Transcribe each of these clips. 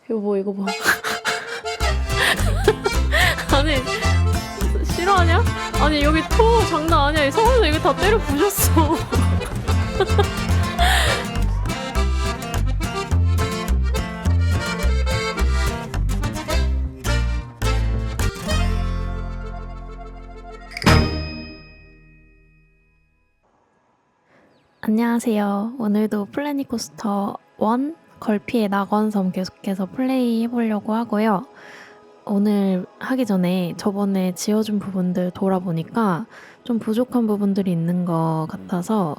여보 이거 봐. 아니 싫어하냐? 아니 여기 토 장난 아니야. 서울에서 이거 다 때려 부셨어. 안녕하세요. 오늘도 플래닛코스터 1 걸피의 낙원섬 계속해서 플레이 해보려고 하고요. 오늘 하기 전에 저번에 지어준 부분들 돌아보니까 좀 부족한 부분들이 있는 것 같아서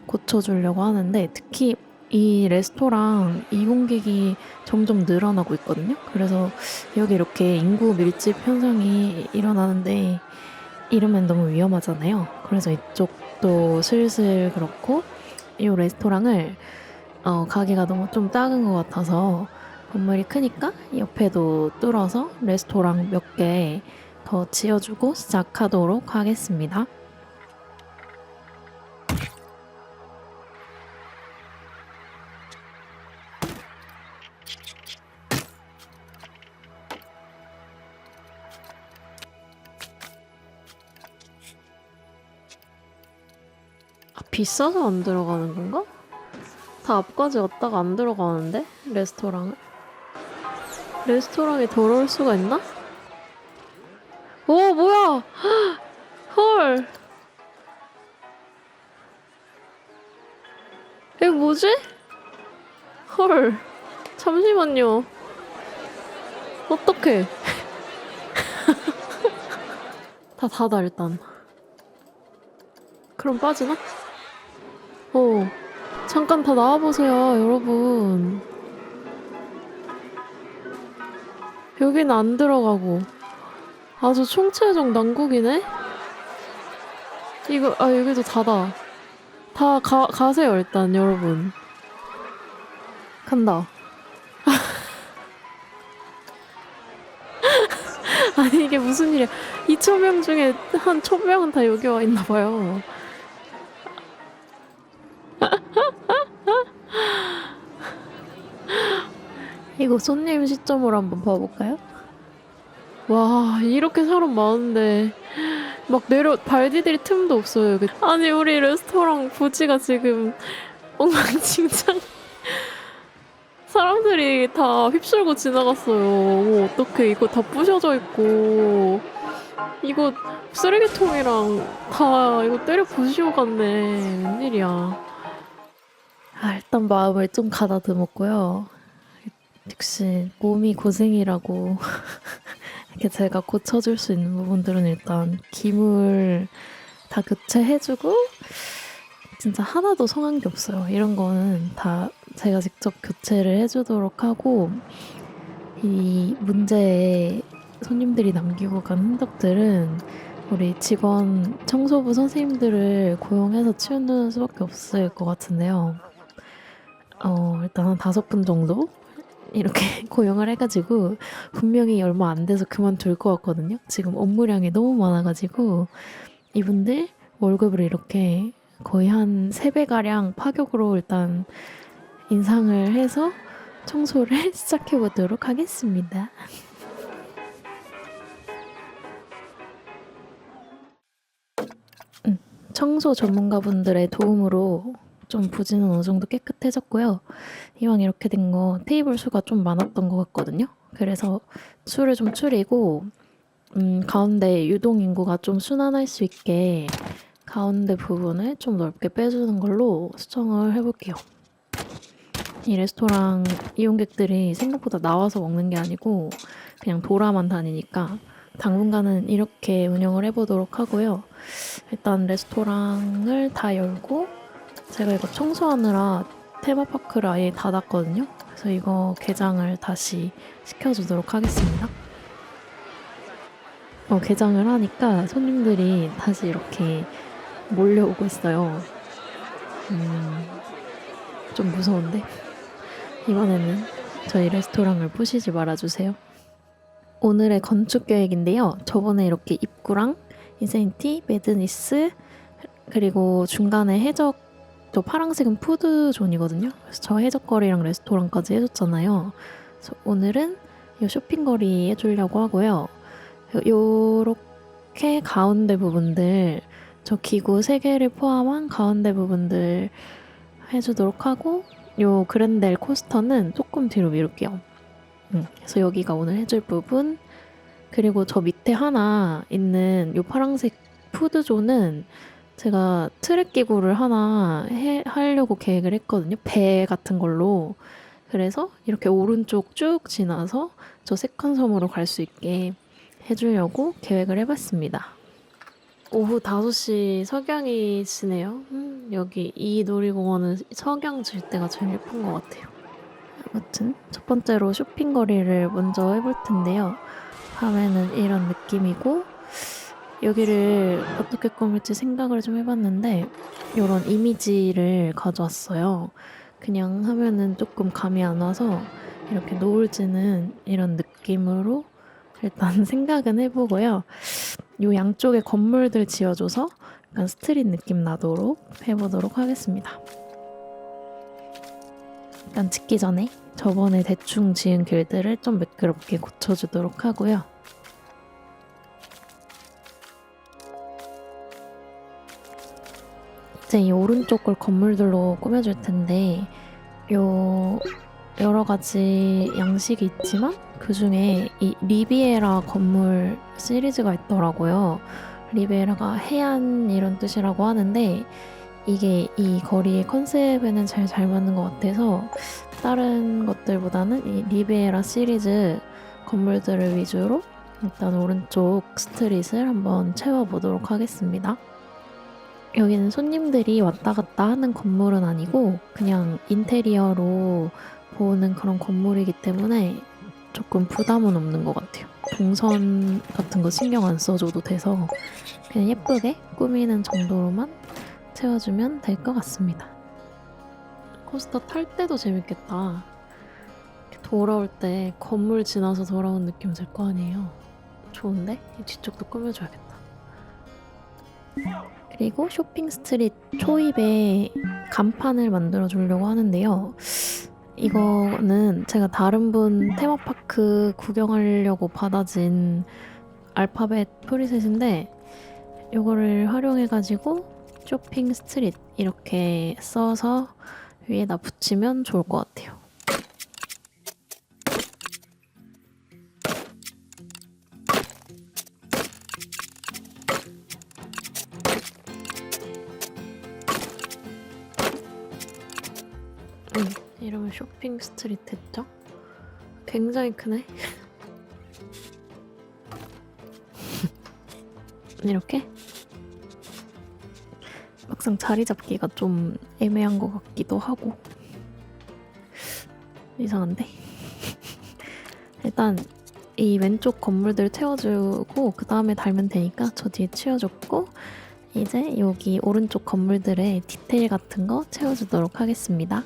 고쳐주려고 하는데, 특히 이 레스토랑 이용객이 점점 늘어나고 있거든요. 그래서 여기 이렇게 인구 밀집 현상이 일어나는데 이러면 너무 위험하잖아요. 그래서 이쪽도 슬슬 그렇고, 이 레스토랑을 가게가 너무 좀 작은 것 같아서 건물이 크니까 옆에도 뚫어서 레스토랑 몇 개 더 지어주고 시작하도록 하겠습니다. 비싸서 안 들어가는 건가? 다 앞까지 왔다가 안 들어가는데? 레스토랑이 더러울 수가 있나? 오 뭐야! 헐! 이거 뭐지? 헐! 잠시만요. 어떡해. 다 닫아 일단. 그럼 빠지나? 잠깐 다 나와보세요, 여러분. 여기는 안 들어가고. 아주 총체적 난국이네? 여기도 닫아. 다 가세요, 일단, 여러분. 간다. 아니, 이게 무슨 일이야. 2,000명 중에 한 1,000명은 다 여기 와 있나봐요. 이거 손님 시점으로 한번 봐볼까요? 와, 이렇게 사람 많은데 막 발 디딜 틈도 없어요, 여기. 아니, 우리 레스토랑 부지가 지금 엉망진창. 사람들이 다 휩쓸고 지나갔어요. 어떡해, 이거 다 부셔져 있고, 이거 쓰레기통이랑 다 이거 때려 부시고 갔네. 웬일이야. 일단 마음을 좀 가다듬었고요. 역시 몸이 고생이라고. 이렇게 제가 고쳐줄 수 있는 부분들은 일단 기물 다 교체해주고, 진짜 하나도 성한 게 없어요. 이런 거는 다 제가 직접 교체를 해주도록 하고, 이 문제에 손님들이 남기고 간 흔적들은 우리 직원 청소부 선생님들을 고용해서 치우는 수밖에 없을 것 같은데요. 일단 한 5분 정도 이렇게 고용을 해가지고, 분명히 얼마 안 돼서 그만둘 것 같거든요. 지금 업무량이 너무 많아가지고 이분들 월급을 이렇게 거의 한 3배가량 파격으로 일단 인상을 해서 청소를 시작해보도록 하겠습니다. 청소 전문가분들의 도움으로 좀 부지는 어느 정도 깨끗해졌고요. 이왕 이렇게 된 거 테이블 수가 좀 많았던 것 같거든요. 그래서 수를 좀 줄이고, 가운데 유동 인구가 좀 순환할 수 있게 가운데 부분을 좀 넓게 빼주는 걸로 수정을 해볼게요. 이 레스토랑 이용객들이 생각보다 나와서 먹는 게 아니고 그냥 돌아만 다니니까 당분간은 이렇게 운영을 해보도록 하고요. 일단 레스토랑을 다 열고, 제가 이거 청소하느라 테마파크를 아예 닫았거든요. 그래서 이거 개장을 다시 시켜주도록 하겠습니다. 개장을 하니까 손님들이 다시 이렇게 몰려오고 있어요. 좀 무서운데? 이번에는 저희 레스토랑을 부시지 말아주세요. 오늘의 건축 계획인데요. 저번에 이렇게 입구랑 인세니티, 매드니스, 그리고 중간에 해적, 저 파란색은 푸드존이거든요. 그래서 저 해적거리랑 레스토랑까지 해줬잖아요. 그래서 오늘은 이 쇼핑거리 해주려고 하고요. 요렇게 가운데 부분들, 저 기구 3개를 포함한 가운데 부분들 해주도록 하고, 요 그랜델 코스터는 조금 뒤로 미룰게요. 그래서 여기가 오늘 해줄 부분, 그리고 저 밑에 하나 있는 요 파란색 푸드존은 제가 트랙 기구를 하나 하려고 계획을 했거든요. 배 같은 걸로. 그래서 이렇게 오른쪽 쭉 지나서 저 세컨섬으로 갈 수 있게 해주려고 계획을 해봤습니다. 오후 5시 석양이 지네요. 여기 이 놀이공원은 석양 질 때가 제일 예쁜 것 같아요. 아무튼 첫 번째로 쇼핑거리를 먼저 해볼 텐데요. 밤에는 이런 느낌이고, 여기를 어떻게 꾸밀지 생각을 좀 해봤는데 이런 이미지를 가져왔어요. 그냥 하면은 조금 감이 안 와서 이렇게 노을 지는 이런 느낌으로 일단 생각은 해보고요. 요 양쪽에 건물들 지어줘서 약간 스트릿 느낌 나도록 해보도록 하겠습니다. 일단 짓기 전에 저번에 대충 지은 길들을 좀 매끄럽게 고쳐주도록 하고요. 이제 이 오른쪽 걸 건물들로 꾸며줄 텐데 여러 가지 양식이 있지만 그 중에 이 리비에라 건물 시리즈가 있더라고요. 리비에라가 해안 이런 뜻이라고 하는데 이게 이 거리의 컨셉에는 잘 맞는 것 같아서 다른 것들보다는 이 리비에라 시리즈 건물들을 위주로 일단 오른쪽 스트릿을 한번 채워보도록 하겠습니다. 여기는 손님들이 왔다 갔다 하는 건물은 아니고 그냥 인테리어로 보는 그런 건물이기 때문에 조금 부담은 없는 것 같아요. 동선 같은 거 신경 안 써줘도 돼서 그냥 예쁘게 꾸미는 정도로만 채워주면 될 것 같습니다. 코스터 탈 때도 재밌겠다. 돌아올 때 건물 지나서 돌아온 느낌 들 거 아니에요. 좋은데? 이 뒤쪽도 꾸며줘야겠다. 그리고 쇼핑 스트릿 초입에 간판을 만들어 주려고 하는데요. 이거는 제가 다른 분 테마파크 구경하려고 받아진 알파벳 프리셋인데 이거를 활용해가지고 쇼핑 스트릿 이렇게 써서 위에다 붙이면 좋을 것 같아요. 이러면 쇼핑 스트릿 됐죠? 굉장히 크네. 이렇게 막상 자리 잡기가 좀 애매한 것 같기도 하고 이상한데? 일단 이 왼쪽 건물들 채워주고 그 다음에 달면 되니까 저 뒤에 치워줬고 이제 여기 오른쪽 건물들의 디테일 같은 거 채워주도록 하겠습니다.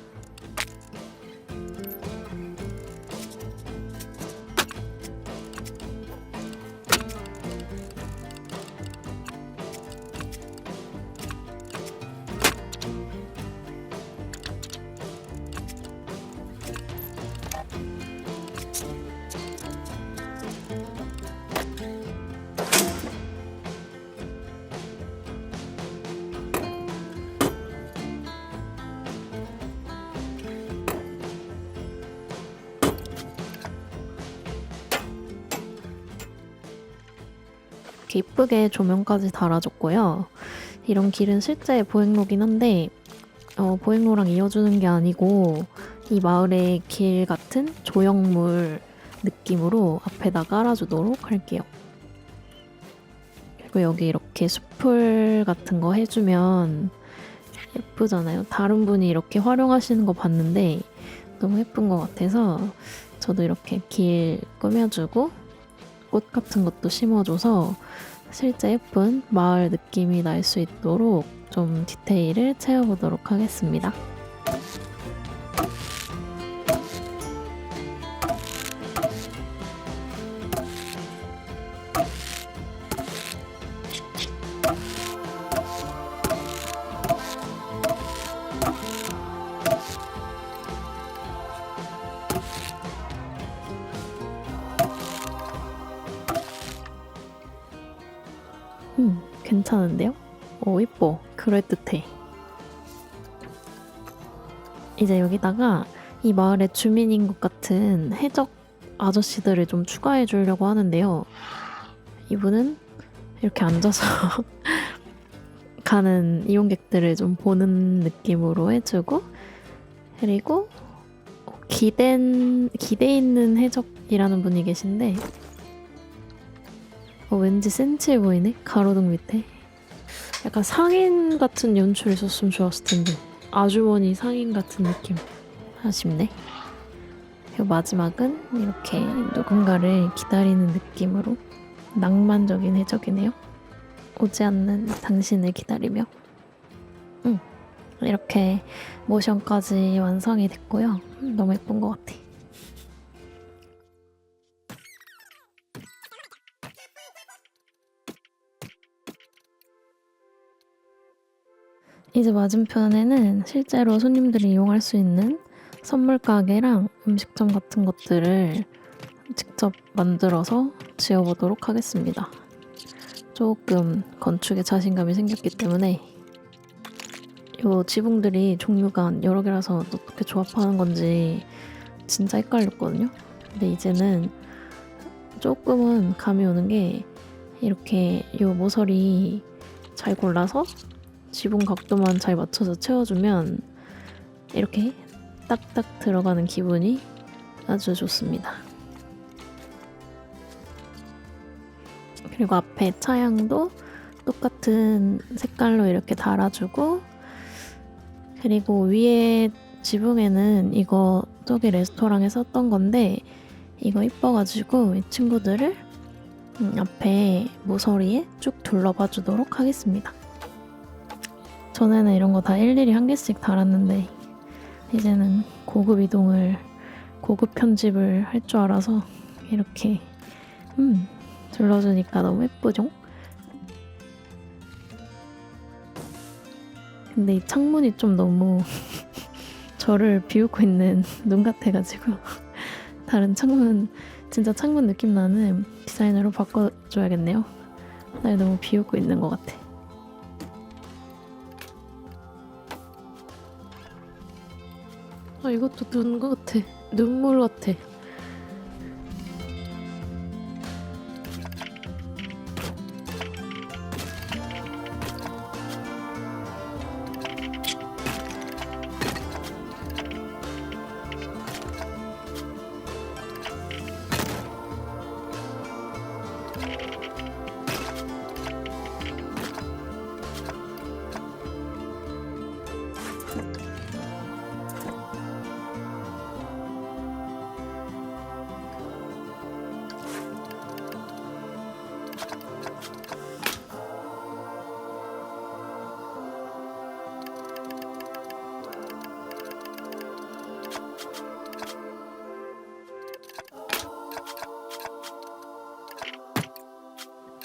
이렇게 이쁘게 조명까지 달아줬고요. 이런 길은 실제 보행로긴 한데 보행로랑 이어주는 게 아니고 이 마을의 길 같은 조형물 느낌으로 앞에다 깔아주도록 할게요. 그리고 여기 이렇게 숲풀 같은 거 해주면 예쁘잖아요. 다른 분이 이렇게 활용하시는 거 봤는데 너무 예쁜 것 같아서 저도 이렇게 길 꾸며주고 꽃 같은 것도 심어줘서 실제 예쁜 마을 느낌이 날 수 있도록 좀 디테일을 채워보도록 하겠습니다. 괜찮은데요? 이뻐. 그럴듯해. 이제 여기다가 이 마을의 주민인 것 같은 해적 아저씨들을 좀 추가해 주려고 하는데요. 이분은 이렇게 앉아서 가는 이용객들을 좀 보는 느낌으로 해주고, 그리고 기대 있는 해적이라는 분이 계신데 왠지 센치해 보이네? 가로등 밑에 약간 상인 같은 연출이 있었으면 좋았을 텐데 아주머니 상인 같은 느낌. 아쉽네. 그리고 마지막은 이렇게 누군가를 기다리는 느낌으로 낭만적인 해적이네요. 오지 않는 당신을 기다리며. 이렇게 모션까지 완성이 됐고요. 너무 예쁜 것 같아. 이제 맞은편에는 실제로 손님들이 이용할 수 있는 선물 가게랑 음식점 같은 것들을 직접 만들어서 지어보도록 하겠습니다. 조금 건축에 자신감이 생겼기 때문에 요 지붕들이 종류가 여러 개라서 어떻게 조합하는 건지 진짜 헷갈렸거든요. 근데 이제는 조금은 감이 오는 게 이렇게 요 모서리 잘 골라서 지붕 각도만 잘 맞춰서 채워주면 이렇게 딱딱 들어가는 기분이 아주 좋습니다. 그리고 앞에 차양도 똑같은 색깔로 이렇게 달아주고, 그리고 위에 지붕에는 이거 저기 레스토랑에 썼던 건데 이거 이뻐가지고 이 친구들을 앞에 모서리에 쭉 둘러봐 주도록 하겠습니다. 전에는 이런 거 다 일일이 한 개씩 달았는데 이제는 고급 이동을 고급 편집을 할 줄 알아서 이렇게 둘러주니까 너무 예쁘죠? 근데 이 창문이 좀 너무 저를 비웃고 있는 눈 같아가지고 다른 창문, 진짜 창문 느낌 나는 디자인으로 바꿔줘야겠네요. 날 너무 비웃고 있는 것 같아. 이것도 눈 같아. 눈물 같아.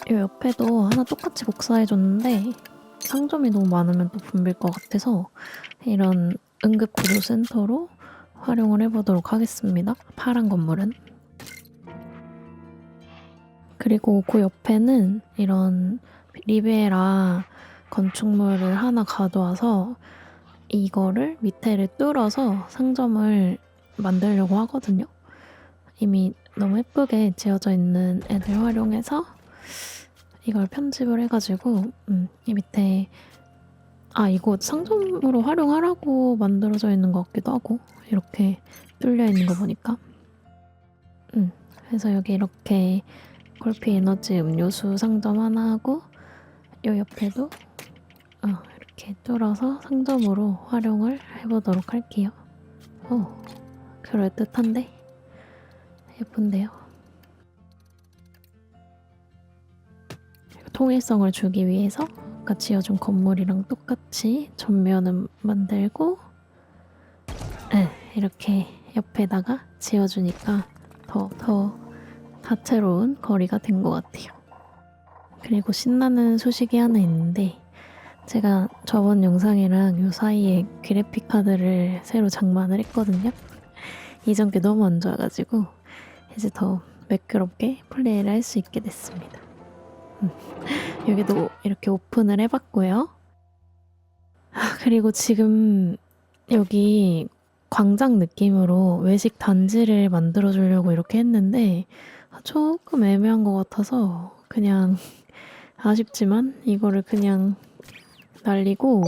이 옆에도 하나 똑같이 복사해줬는데 상점이 너무 많으면 또 붐빌 것 같아서 이런 응급구조센터로 활용을 해보도록 하겠습니다. 파란 건물은. 그리고 그 옆에는 이런 리베라 건축물을 하나 가져와서 이거를 밑에를 뚫어서 상점을 만들려고 하거든요. 이미 너무 예쁘게 지어져 있는 애들 활용해서 이걸 편집을 해가지고 이 밑에 이거 상점으로 활용하라고 만들어져 있는 것 같기도 하고 이렇게 뚫려 있는 거 보니까 그래서 여기 이렇게 콜피 에너지 음료수 상점 하나 하고 요 옆에도 이렇게 뚫어서 상점으로 활용을 해보도록 할게요. 그럴듯한데? 예쁜데요? 통일성을 주기 위해서 아까 지어준 건물이랑 똑같이 전면은 만들고 이렇게 옆에다가 지어주니까 더 다채로운 거리가 된 것 같아요. 그리고 신나는 소식이 하나 있는데 제가 저번 영상이랑 요 사이에 그래픽 카드를 새로 장만을 했거든요. 이전 게 너무 안 좋아가지고 이제 더 매끄럽게 플레이를 할 수 있게 됐습니다. 여기도 이렇게 오픈을 해봤고요. 그리고 지금 여기 광장 느낌으로 외식 단지를 만들어주려고 이렇게 했는데 조금 애매한 것 같아서 그냥 아쉽지만 이거를 그냥 날리고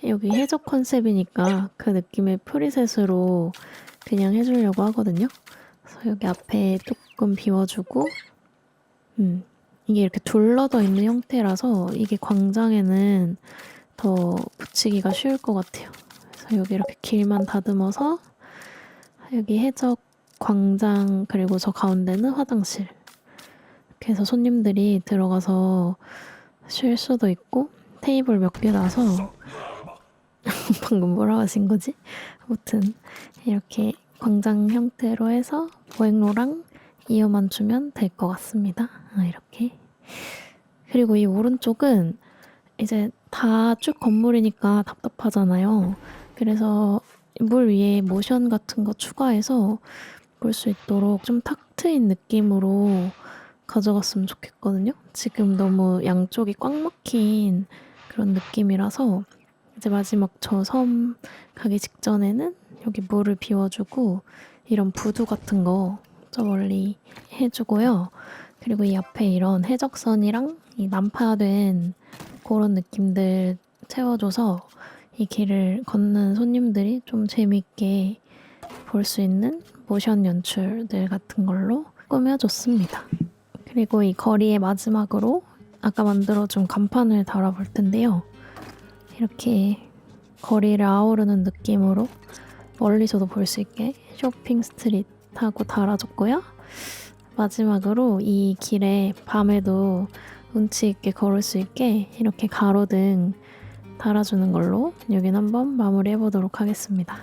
여기 해적 컨셉이니까 그 느낌의 프리셋으로 그냥 해주려고 하거든요. 그래서 여기 앞에 조금 비워주고 이게 이렇게 둘러져 있는 형태라서 이게 광장에는 더 붙이기가 쉬울 것 같아요. 그래서 여기 이렇게 길만 다듬어서 여기 해적 광장 그리고 저 가운데는 화장실 이렇게 해서 손님들이 들어가서 쉴 수도 있고 테이블 몇 개 놔서 방금 뭐라 하신 거지? 아무튼 이렇게 광장 형태로 해서 보행로랑 이어만 주면 될 것 같습니다. 이렇게. 그리고 이 오른쪽은 이제 다 쭉 건물이니까 답답하잖아요. 그래서 물 위에 모션 같은 거 추가해서 볼 수 있도록 좀 탁 트인 느낌으로 가져갔으면 좋겠거든요. 지금 너무 양쪽이 꽉 막힌 그런 느낌이라서 이제 마지막 저 섬 가기 직전에는 여기 물을 비워주고 이런 부두 같은 거 저 멀리 해주고요. 그리고 이 앞에 이런 해적선이랑 이 난파된 그런 느낌들 채워줘서 이 길을 걷는 손님들이 좀 재밌게 볼 수 있는 모션 연출들 같은 걸로 꾸며줬습니다. 그리고 이 거리의 마지막으로 아까 만들어준 간판을 달아볼 텐데요. 이렇게 거리를 아우르는 느낌으로 멀리서도 볼 수 있게 쇼핑 스트릿 하고 달아줬고요. 마지막으로 이 길에 밤에도 운치 있게 걸을 수 있게 이렇게 가로등 달아주는 걸로 여긴 한번 마무리해 보도록 하겠습니다.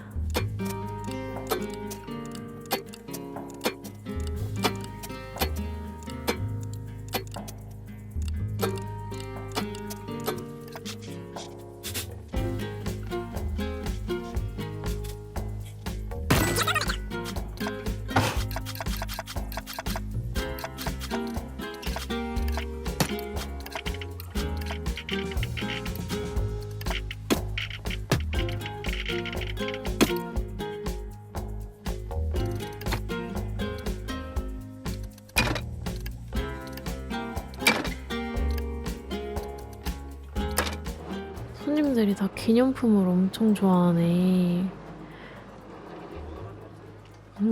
손님들이 다 기념품을 엄청 좋아하네.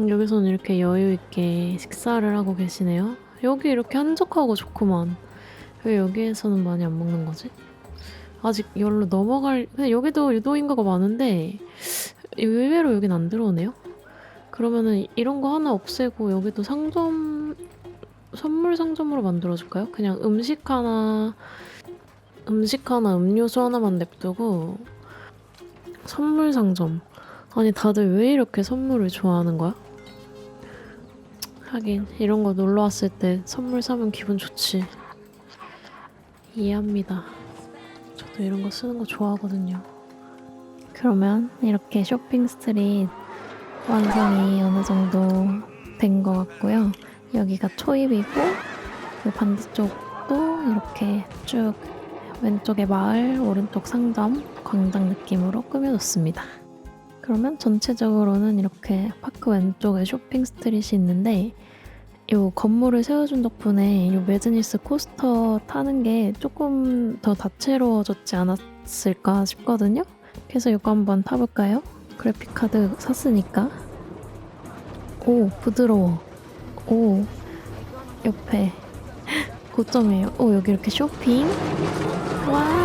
여기서는 이렇게 여유있게 식사를 하고 계시네요. 여기 이렇게 한적하고 좋구만. 왜 여기에서는 많이 안 먹는 거지? 아직 여기로 넘어갈... 근데 여기도 유도인가가 많은데 의외로 여긴 안 들어오네요? 그러면은 이런 거 하나 없애고 여기도 상점... 선물 상점으로 만들어줄까요? 그냥 음식 하나, 음료수 하나만 냅두고 선물 상점. 아니 다들 왜 이렇게 선물을 좋아하는 거야? 하긴 이런 거 놀러 왔을 때 선물 사면 기분 좋지. 이해합니다. 저도 이런 거 쓰는 거 좋아하거든요. 그러면 이렇게 쇼핑 스트릿 완성이 어느 정도 된 것 같고요. 여기가 초입이고 그 반대쪽도 이렇게 쭉 왼쪽에 마을, 오른쪽 상점, 광장 느낌으로 꾸며줬습니다. 그러면 전체적으로는 이렇게 파크 왼쪽에 쇼핑 스트릿이 있는데 이 건물을 세워준 덕분에 이 매즈니스 코스터 타는 게 조금 더 다채로워졌지 않았을까 싶거든요. 그래서 이거 한번 타볼까요? 그래픽카드 샀으니까. 오, 부드러워. 오, 옆에 고점이에요. 오, 여기 이렇게 쇼핑. 와.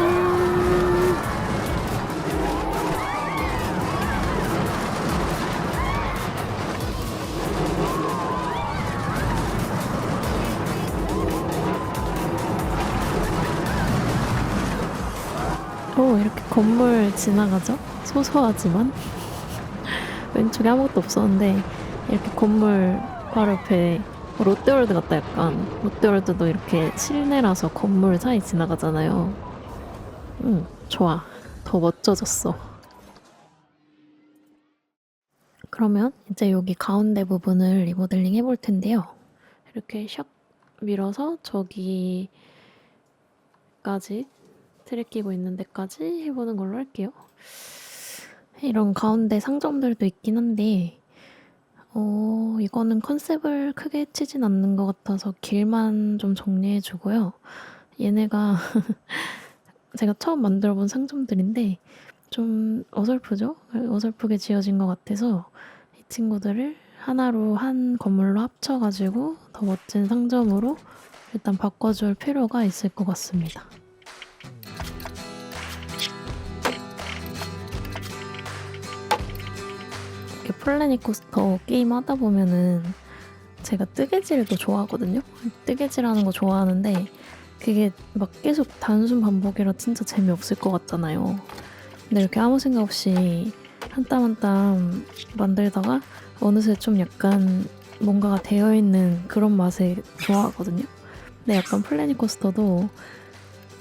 오, 이렇게 건물 지나가죠? 소소하지만. 왼쪽에 아무것도 없었는데 이렇게 건물 바로 옆에 롯데월드 같다 약간. 롯데월드도 이렇게 실내라서 건물 사이 지나가잖아요. 좋아. 더 멋져졌어. 그러면 이제 여기 가운데 부분을 리모델링 해볼 텐데요. 이렇게 샥 밀어서 저기 데까지 트레 끼고 있는 데까지 해보는 걸로 할게요. 이런 가운데 상점들도 있긴 한데 이거는 컨셉을 크게 치진 않는 것 같아서 길만 좀 정리해주고요. 얘네가 제가 처음 만들어본 상점들인데 좀 어설프죠? 어설프게 지어진 것 같아서 이 친구들을 하나로 한 건물로 합쳐가지고 더 멋진 상점으로 일단 바꿔줄 필요가 있을 것 같습니다. 이렇게 플래닛 코스터 게임 하다 보면은 제가 뜨개질도 좋아하거든요. 뜨개질하는 거 좋아하는데 그게 막 계속 단순 반복이라 진짜 재미없을 것 같잖아요. 근데 이렇게 아무 생각 없이 한 땀 한 땀 만들다가 어느새 좀 약간 뭔가가 되어있는 그런 맛을 좋아하거든요. 근데 약간 플래닛 코스터도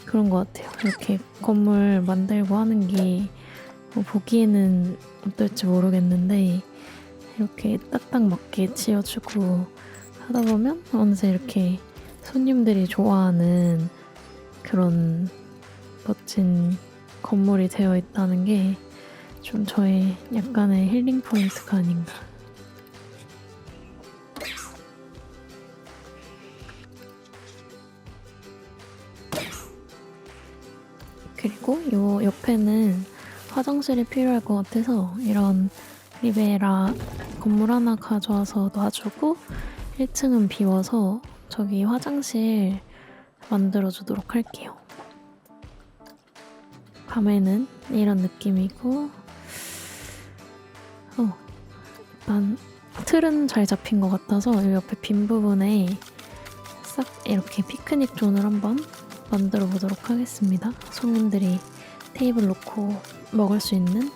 그런 것 같아요. 이렇게 건물 만들고 하는 게 보기에는 어떨지 모르겠는데 이렇게 딱딱 맞게 지어주고 하다 보면 어느새 이렇게 손님들이 좋아하는 그런 멋진 건물이 되어 있다는 게 좀 저의 약간의 힐링 포인트가 아닌가. 그리고 요 옆에는 화장실이 필요할 것 같아서 이런 리베라 건물 하나 가져와서 놔주고 1층은 비워서 저기 화장실 만들어주도록 할게요. 밤에는 이런 느낌이고 일단 틀은 잘 잡힌 것 같아서 이 옆에 빈 부분에 싹 이렇게 피크닉 존을 한번 만들어 보도록 하겠습니다. 손님들이 테이블 놓고 먹을 수 있는.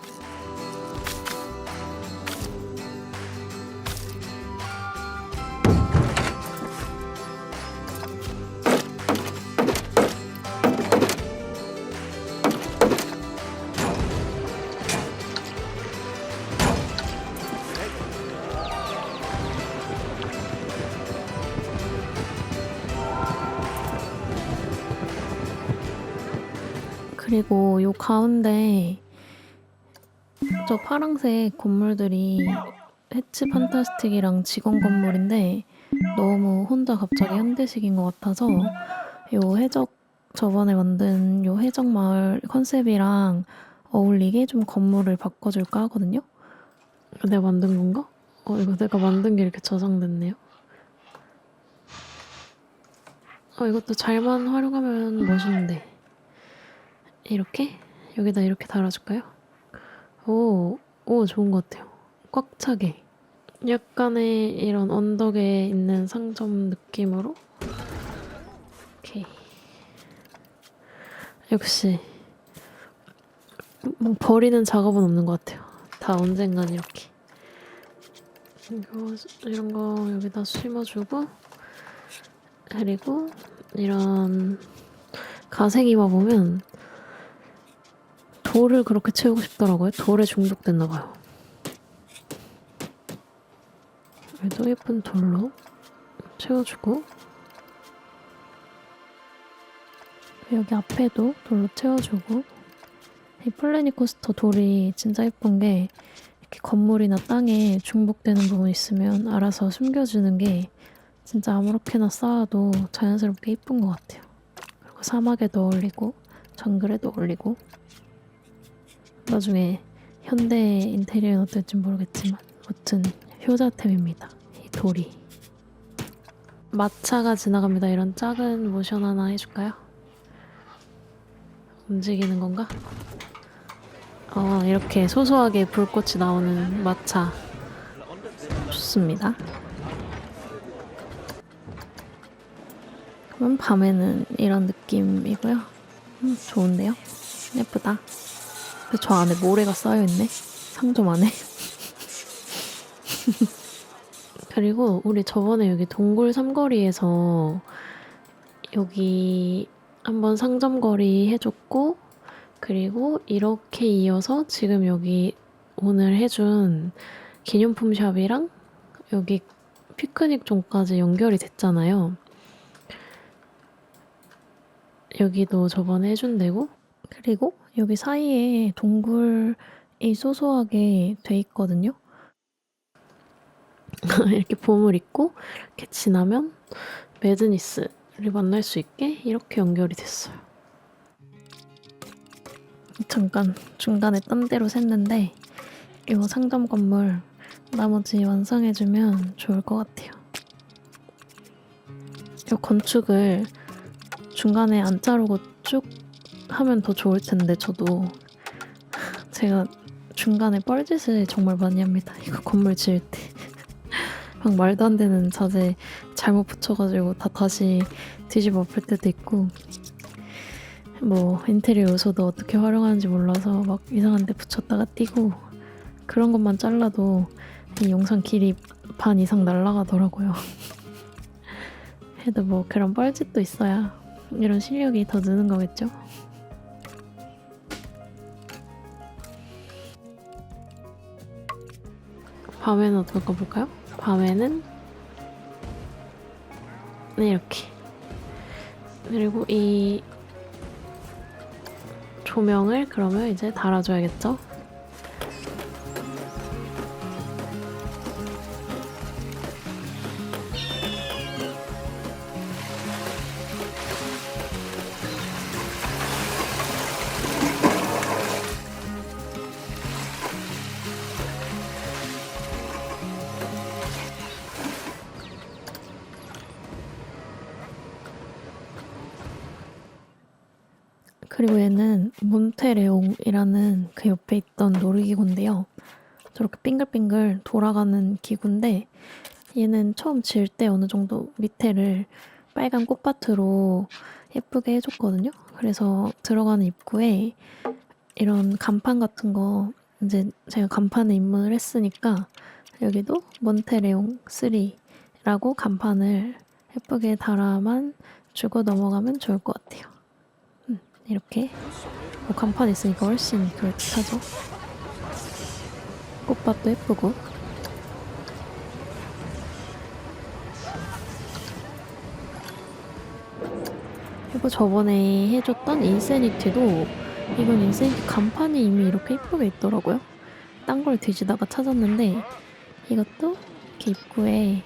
그리고 요 가운데 저 파란색 건물들이 해치 판타스틱이랑 직원 건물인데 너무 혼자 갑자기 현대식인 것 같아서 요 해적 저번에 만든 요 해적 마을 컨셉이랑 어울리게 좀 건물을 바꿔줄까 하거든요. 내가 만든 건가? 이거 내가 만든 게 이렇게 저장됐네요. 이것도 잘만 활용하면 멋있는데. 이렇게? 여기다 이렇게 달아줄까요? 오, 좋은 것 같아요. 꽉 차게. 약간의 이런 언덕에 있는 상점 느낌으로. 오케이. 역시 뭐 버리는 작업은 없는 것 같아요. 다 언젠간 이렇게. 이런 거 여기다 심어주고 그리고 이런 가생이와 보면 돌을 그렇게 채우고 싶더라고요. 돌에 중독됐나 봐요. 여기도 예쁜 돌로 채워주고 여기 앞에도 돌로 채워주고 이 플래닛 코스터 돌이 진짜 예쁜 게 이렇게 건물이나 땅에 중복되는 부분 있으면 알아서 숨겨주는 게 진짜 아무렇게나 쌓아도 자연스럽게 예쁜 것 같아요. 그리고 사막에도 어울리고 정글에도 어울리고 나중에 현대 인테리어는 어떨지 모르겠지만 아무튼 효자템입니다. 이 돌이. 마차가 지나갑니다. 이런 작은 모션 하나 해줄까요? 움직이는 건가? 이렇게 소소하게 불꽃이 나오는 마차 좋습니다. 그럼 밤에는 이런 느낌이고요. 좋은데요? 예쁘다. 저 안에 모래가 쌓여있네. 상점 안에. 그리고 우리 저번에 여기 동굴 삼거리에서 여기 한번 상점거리 해줬고 그리고 이렇게 이어서 지금 여기 오늘 해준 기념품 샵이랑 여기 피크닉 존까지 연결이 됐잖아요. 여기도 저번에 해준 데고, 그리고 여기 사이에 동굴이 소소하게 돼 있거든요. 이렇게 보물 있고 이렇게 지나면 매드니스를 만날 수 있게 이렇게 연결이 됐어요. 잠깐 중간에 딴 데로 샜는데 이거 상점 건물 나머지 완성해주면 좋을 것 같아요. 이 건축을 중간에 안 자르고 쭉 하면 더 좋을 텐데 저도 제가 중간에 뻘짓을 정말 많이 합니다. 이거 건물 지을 때 막 말도 안 되는 자재 잘못 붙여가지고 다시 뒤집어 엎을 때도 있고, 뭐 인테리어 요소도 어떻게 활용하는지 몰라서 막 이상한 데 붙였다가 띄고, 그런 것만 잘라도 이 영상 길이 반 이상 날아가더라고요. 그래도 뭐 그런 뻘짓도 있어야 이런 실력이 더 느는 거겠죠? 밤에는 어떨 거 볼까요? 밤에는 네, 이렇게. 그리고 이 조명을 그러면 이제 달아줘야겠죠? 그리고 얘는 몬테레옹이라는 그 옆에 있던 놀이기구인데요. 저렇게 빙글빙글 돌아가는 기구인데, 얘는 처음 지을 때 어느 정도 밑에를 빨간 꽃밭으로 예쁘게 해줬거든요. 그래서 들어가는 입구에 이런 간판 같은 거, 이제 제가 간판에 입문을 했으니까 여기도 몬테레옹 3라고 간판을 예쁘게 달아만 주고 넘어가면 좋을 것 같아요. 이렇게 뭐 간판 있으니까 훨씬 그럴듯하죠. 꽃밭도 예쁘고. 그리고 저번에 해줬던 인세니티도, 이건 인세니티 간판이 이미 이렇게 예쁘게 있더라고요. 딴 걸 뒤지다가 찾았는데 이것도 이렇게 입구에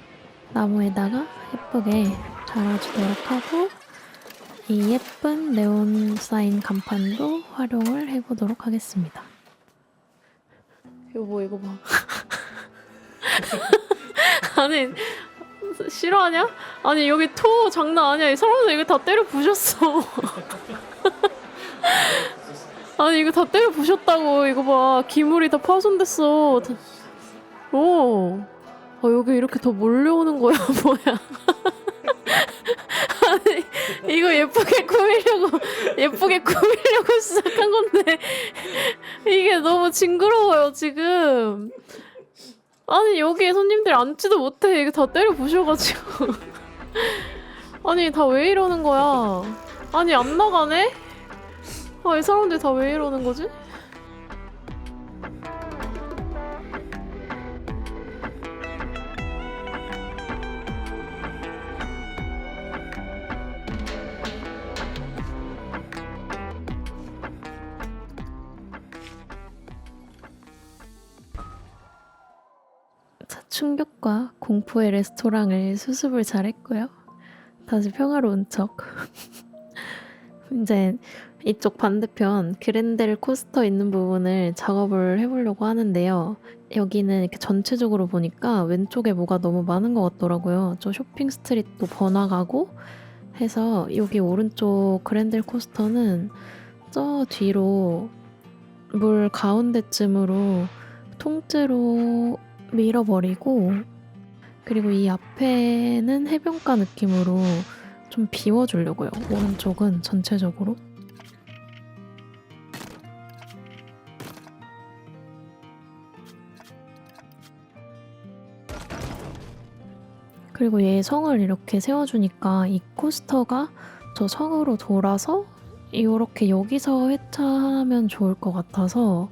나무에다가 예쁘게 달아주도록 하고, 이 예쁜 네온 사인 간판도 활용을 해보도록 하겠습니다. 이거 봐. 아니, 싫어하냐? 아니, 여기 토 장난 아니야. 이 사람들 이거 다 때려 부셨어. 아니, 이거 다 때려 부셨다고. 이거 봐. 기물이 다 파손됐어. 여기 이렇게 더 몰려오는 거야, 뭐야. 아니, 이거 예쁘게 꾸미려고 시작한 건데, 이게 너무 징그러워요, 지금. 아니, 여기에 손님들 앉지도 못해. 이거 다 때려 부셔가지고. 아니, 다 왜 이러는 거야? 아니, 안 나가네? 이 사람들 다 왜 이러는 거지? 자, 충격과 공포의 레스토랑을 수습을 잘했고요. 다시 평화로운 척. 이제 이쪽 반대편 그랜델 코스터 있는 부분을 작업을 해보려고 하는데요. 여기는 이렇게 전체적으로 보니까 왼쪽에 뭐가 너무 많은 것 같더라고요. 저 쇼핑 스트릿도 번화가고 해서 여기 오른쪽 그랜델 코스터는 저 뒤로 물 가운데쯤으로 통째로 밀어버리고, 그리고 이 앞에는 해변가 느낌으로 좀 비워주려고요. 오른쪽은 전체적으로. 그리고 얘 성을 이렇게 세워주니까 이 코스터가 저 성으로 돌아서 이렇게 여기서 회차하면 좋을 것 같아서,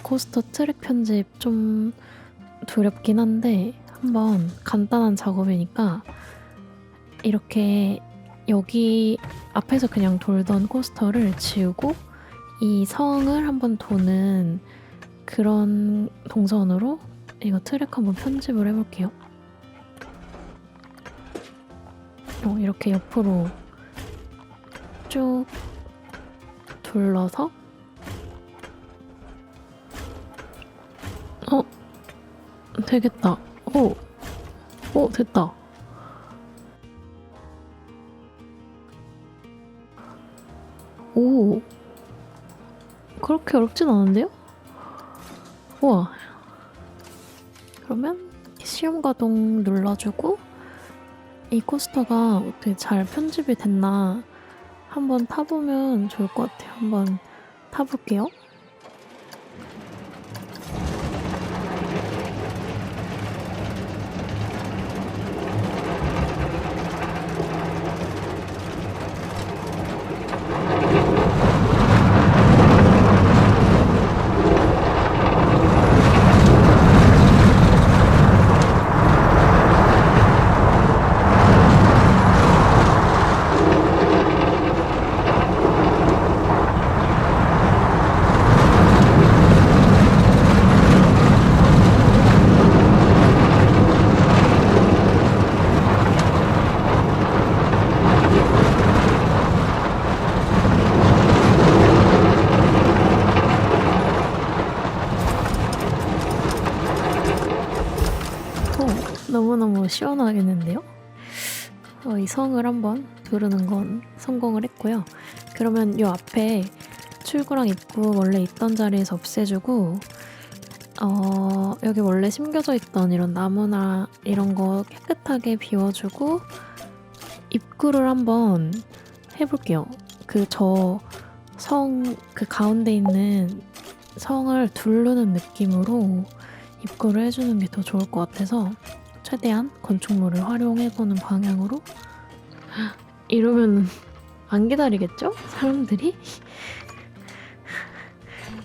코스터 트랙 편집 좀 두렵긴 한데 한번 간단한 작업이니까 이렇게 여기 앞에서 그냥 돌던 코스터를 지우고 이 성을 한번 도는 그런 동선으로 이거 트랙 한번 편집을 해볼게요. 이렇게 옆으로 쭉 둘러서 되겠다. 오, 됐다. 오, 그렇게 어렵진 않은데요? 우와. 그러면 시험 가동 눌러주고 이 코스터가 어떻게 잘 편집이 됐나 한번 타보면 좋을 것 같아요. 한번 타볼게요. 너무너무 시원하겠는데요? 이 성을 한번 두르는 건 성공을 했고요. 그러면 이 앞에 출구랑 입구 원래 있던 자리에서 없애주고 여기 원래 심겨져 있던 이런 나무나 이런 거 깨끗하게 비워주고 입구를 한번 해볼게요. 그 가운데 있는 성을 두르는 느낌으로 입구를 해주는 게 더 좋을 것 같아서 최대한 건축물을 활용해보는 방향으로. 이러면 안 기다리겠죠? 사람들이?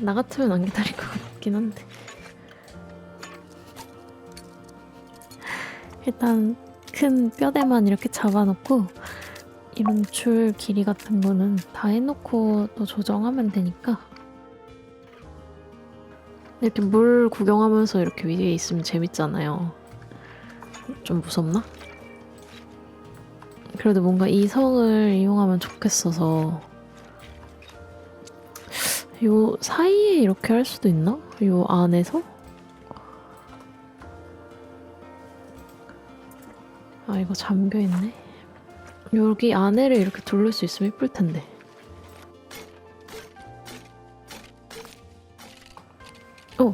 나 같으면 안 기다릴 것 같긴 한데. 일단 큰 뼈대만 이렇게 잡아놓고 이런 줄 길이 같은 거는 다 해놓고 또 조정하면 되니까. 이렇게 물 구경하면서 이렇게 위에 있으면 재밌잖아요. 좀 무섭나? 그래도 뭔가 이 성을 이용하면 좋겠어서. 요 사이에 이렇게 할 수도 있나? 요 안에서? 이거 잠겨있네. 여기 안에를 이렇게 둘릴 수 있으면 예쁠 텐데.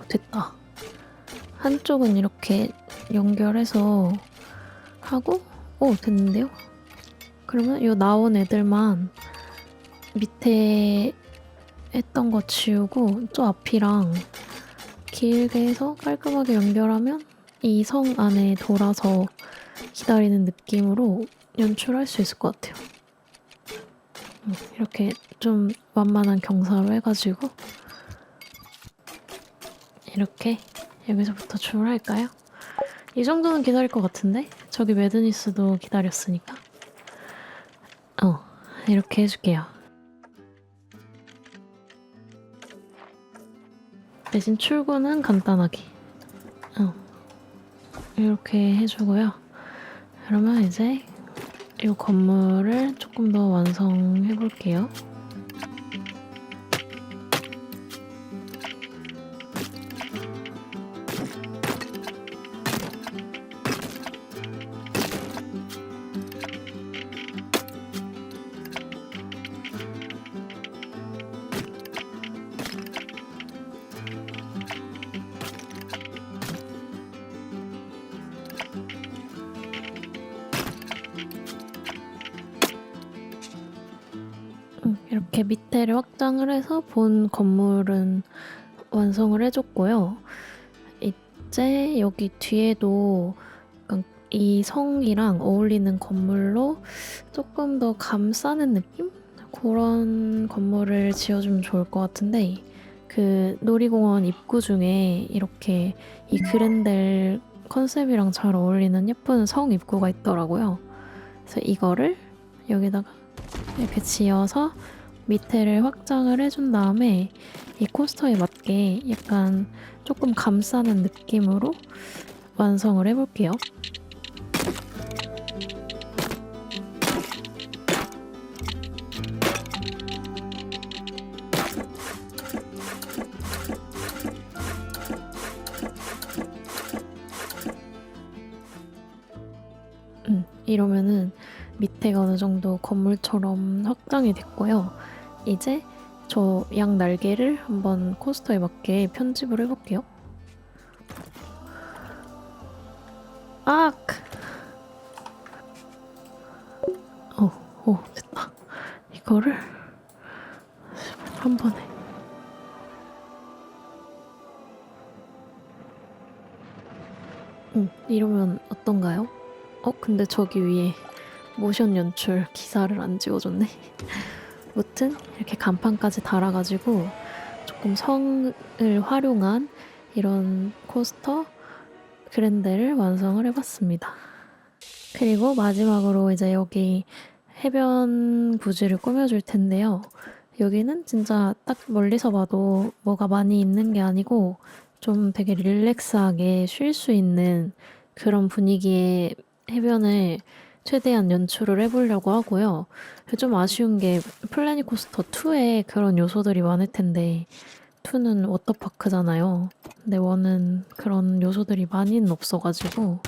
됐다. 한쪽은 이렇게 연결해서 하고 됐는데요? 그러면 요 나온 애들만 밑에 했던 거 지우고 저 앞이랑 길게 해서 깔끔하게 연결하면 이 성 안에 돌아서 기다리는 느낌으로 연출할 수 있을 것 같아요. 이렇게 좀 완만한 경사로 해가지고 이렇게 여기서부터 출발할까요? 이 정도는 기다릴 것 같은데? 저기 매드니스도 기다렸으니까. 이렇게 해줄게요. 대신 출구는 간단하게. 이렇게 해주고요. 그러면 이제 이 건물을 조금 더 완성해 볼게요. 이렇게 밑에를 확장을 해서 본 건물은 완성을 해줬고요. 이제 여기 뒤에도 이 성이랑 어울리는 건물로 조금 더 감싸는 느낌? 그런 건물을 지어주면 좋을 것 같은데, 그 놀이공원 입구 중에 이렇게 이 그랜델 컨셉이랑 잘 어울리는 예쁜 성 입구가 있더라고요. 그래서 이거를 여기다가 이렇게 지어서 밑에를 확장을 해준 다음에 이 코스터에 맞게 약간 조금 감싸는 느낌으로 완성을 해볼게요. 이러면은 밑에가 어느 정도 건물처럼 확장이 됐고요. 이제 저 양 날개를 한번 코스터에 맞게 편집을 해볼게요. 됐다. 이거를 한 번에. 이러면 어떤가요? 근데 저기 위에 모션 연출 기사를 안 지워줬네. 무튼 이렇게 간판까지 달아가지고 조금 성을 활용한 이런 코스터 그랜데를 완성을 해봤습니다. 그리고 마지막으로 이제 여기 해변 부지를 꾸며줄 텐데요. 여기는 진짜 딱 멀리서 봐도 뭐가 많이 있는 게 아니고 좀 되게 릴렉스하게 쉴 수 있는 그런 분위기의 해변을 최대한 연출을 해보려고 하고요. 좀 아쉬운 게 플래닛 코스터 2에 그런 요소들이 많을 텐데 2는 워터파크잖아요. 근데 1은 그런 요소들이 많이는 없어가지고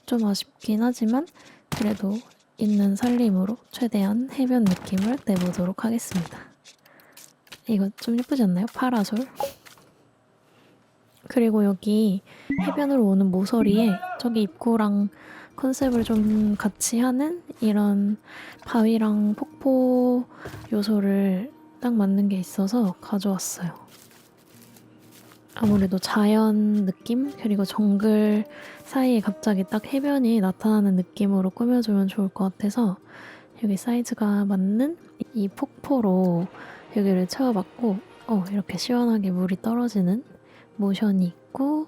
좀 아쉽긴 하지만 그래도 있는 살림으로 최대한 해변 느낌을 내보도록 하겠습니다. 이거 좀 예쁘지 않나요? 파라솔. 그리고 여기 해변으로 오는 모서리에 저기 입구랑 컨셉을 좀 같이 하는 이런 바위랑 폭포 요소를 딱 맞는 게 있어서 가져왔어요. 아무래도 자연 느낌 그리고 정글 사이에 갑자기 딱 해변이 나타나는 느낌으로 꾸며주면 좋을 것 같아서 여기 사이즈가 맞는 이 폭포로 여기를 채워봤고 이렇게 시원하게 물이 떨어지는 모션이 있고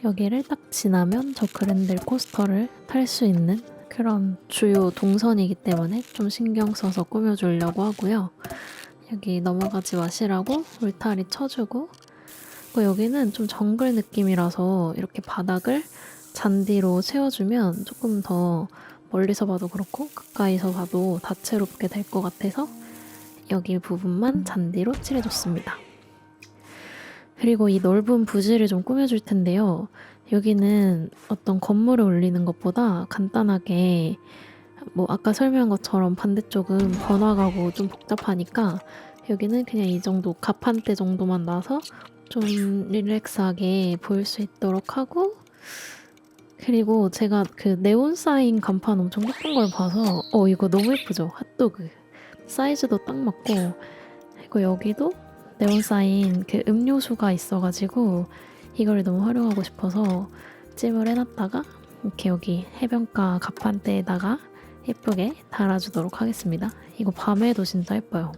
여기를 딱 지나면 저 그랜델 코스터를 탈 수 있는 그런 주요 동선이기 때문에 좀 신경 써서 꾸며주려고 하고요. 여기 넘어가지 마시라고 울타리 쳐주고 여기는 좀 정글 느낌이라서 이렇게 바닥을 잔디로 채워주면 조금 더 멀리서 봐도 그렇고 가까이서 봐도 다채롭게 될 것 같아서 여기 부분만 잔디로 칠해줬습니다. 그리고 이 넓은 부지를 좀 꾸며줄 텐데요. 여기는 어떤 건물을 올리는 것보다 간단하게 아까 설명한 것처럼 반대쪽은 번화가고 좀 복잡하니까 여기는 그냥 이 정도 가판대 정도만 놔서 좀 릴렉스하게 보일 수 있도록 하고 그리고 제가 그 네온 사인 간판 엄청 예쁜 걸 봐서 이거 너무 예쁘죠? 핫도그 사이즈도 딱 맞고 그리고 여기도 네온 사인 그 음료수가 있어가지고 이걸 너무 활용하고 싶어서 찜을 해놨다가 이렇게 여기 해변가 가판대에다가 예쁘게 달아주도록 하겠습니다. 이거 밤에도 진짜 예뻐요.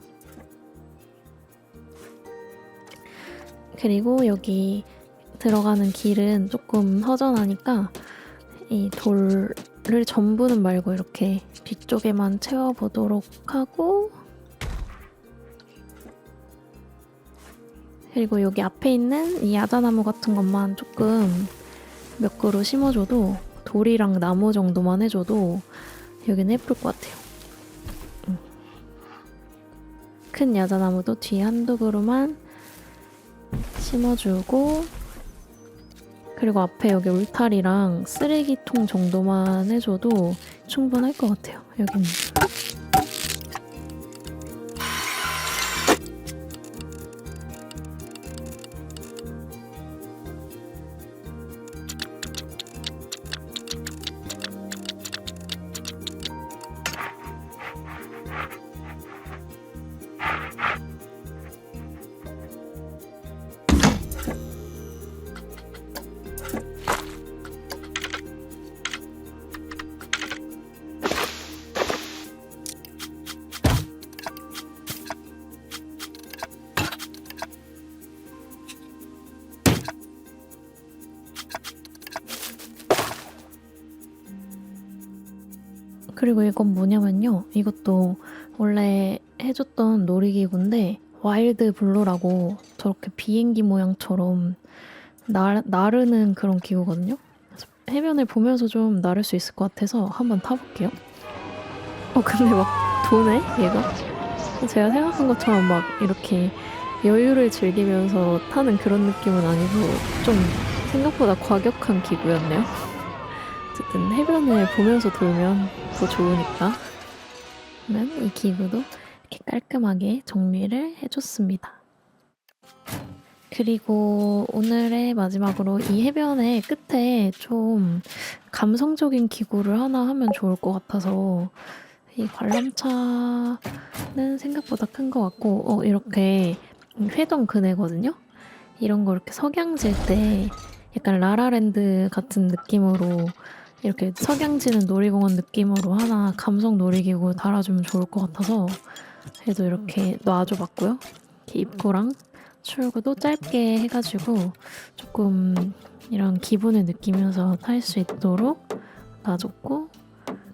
그리고 여기 들어가는 길은 조금 허전하니까 이 돌을 전부는 말고 이렇게 뒤쪽에만 채워보도록 하고 그리고 여기 앞에 있는 이 야자나무 같은 것만 조금 몇 그루 심어줘도 돌이랑 나무 정도만 해줘도 여기는 예쁠 것 같아요. 큰 야자나무도 뒤에 한두 그루만 심어주고 그리고 앞에 여기 울타리랑 쓰레기통 정도만 해줘도 충분할 것 같아요. 여기는. 그리고 이건 뭐냐면요. 이것도 원래 해줬던 놀이기구인데 와일드 블루라고 저렇게 비행기 모양처럼 나르는 그런 기구거든요. 그래서 해변을 보면서 좀 나를 수 있을 것 같아서 한번 타볼게요. 근데 막 도네 얘가? 제가 생각한 것처럼 막 이렇게 여유를 즐기면서 타는 그런 느낌은 아니고 좀 생각보다 과격한 기구였네요. 어쨌든 해변을 보면서 돌면 더 좋으니까. 그러면 이 기구도 이렇게 깔끔하게 정리를 해줬습니다. 그리고 오늘의 마지막으로 이 해변의 끝에 좀 감성적인 기구를 하나 하면 좋을 것 같아서 이 관람차는 생각보다 큰 것 같고 이렇게 회전 그네거든요. 이런 거 이렇게 석양질 때 약간 라라랜드 같은 느낌으로 이렇게 석양지는 놀이공원 느낌으로 하나 감성 놀이기구 달아주면 좋을 것 같아서 그래도 이렇게 놔줘봤고요. 이렇게 입구랑 출구도 짧게 해가지고 조금 이런 기분을 느끼면서 탈 수 있도록 놔줬고,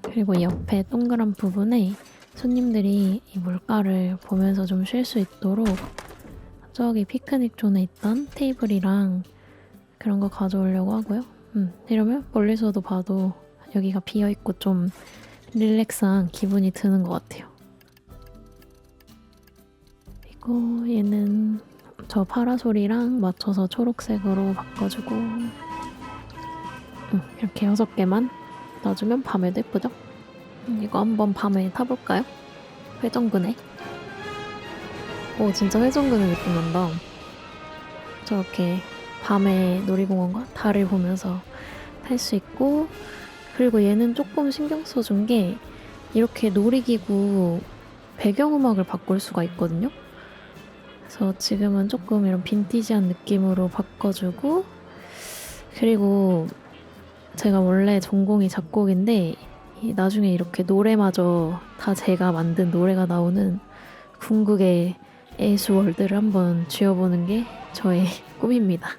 그리고 이 옆에 동그란 부분에 손님들이 이 물가를 보면서 좀 쉴 수 있도록 저기 피크닉 존에 있던 테이블이랑 그런 거 가져오려고 하고요. 이러면 멀리서도 봐도 여기가 비어있고 좀 릴렉스한 기분이 드는 것 같아요. 그리고 얘는 저 파라솔이랑 맞춰서 초록색으로 바꿔주고 이렇게 6개만 놔주면 밤에도 예쁘죠? 이거 한번 밤에 타볼까요? 회전근에. 오, 진짜 회전근에 느낌 난다. 저렇게 밤에 놀이공원과 달을 보면서 탈 수 있고, 그리고 얘는 조금 신경 써준 게 이렇게 놀이기구 배경음악을 바꿀 수가 있거든요. 그래서 지금은 조금 이런 빈티지한 느낌으로 바꿔주고, 그리고 제가 원래 전공이 작곡인데 나중에 이렇게 노래마저 다 제가 만든 노래가 나오는 궁극의 애수월드를 한번 쥐어보는 게 저의 꿈입니다.